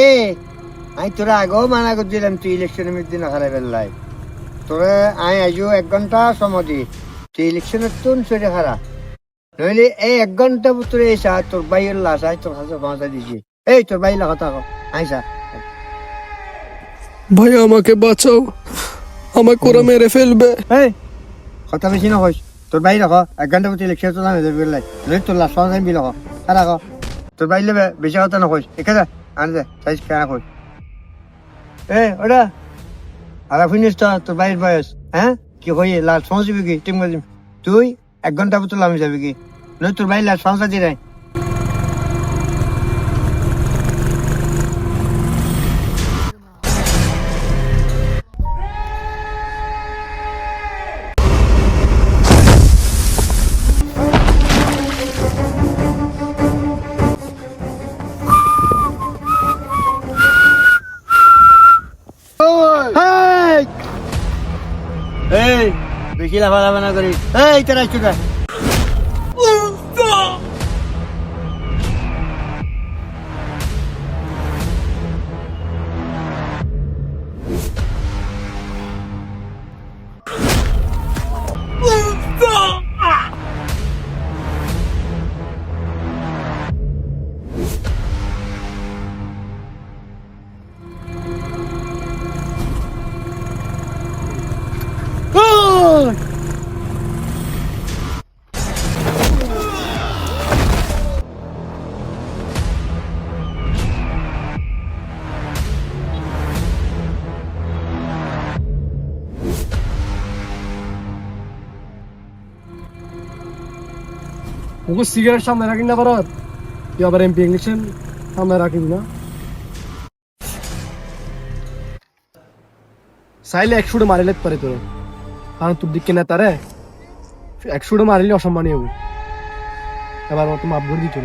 এ আমি তোরা আগেও মানা করছিলাম তুই ইলেকশনের মধ্যে না হারাই ফেললাই। তোরা আমি আজও 1 ঘন্টা সময় দিই, তুই ইলেকশনের তুন সরে হারা, নইলে এই 1 ঘন্টা তোর এসা তোর বাইয়ের লাশ আয় তোর কাছে পৌঁছা দিছি। এই তোর বাইর কথা আইসা। ভাই আমাকে বাঁচাও, আমাকে ওরা মেরে ফেলবে। এই কথা বেশি না কইস, তোর বাইর রাখ, 1 ঘন্টা মতো ইলেকশন তো জানে দেবে লাই, নইলে তোর লাশ পৌঁছা দিবি রাখ, রাখ তোর বাইর লেবে বেশি কথা না কইস। একে যা আনে দে সাইজ কেনা কই। ওটা আর ফিনিস তোর বাইরের বয়স, হ্যাঁ কি হই লাশ পৌঁছবি কি টিম দিম, তুই 1 ঘন্টা মতো লামি যাবি কি, নই তোর বাইর লাশ পৌঁছা দি নাই। এই বেশি লাফালাফা না করিস। এই তোরা চুকা ওকে সিগারেট সামনে রাখি না ভারত, তুই আবার এমপি ইলেকশন সামনে রাখিস না। চাইলে 100 মারিলে পারে তোর, কারণ তোর দিকে না তারে 100 মারিলে অসম্মানী হবো। এবার মতো মাপ করে দিচ্ছ।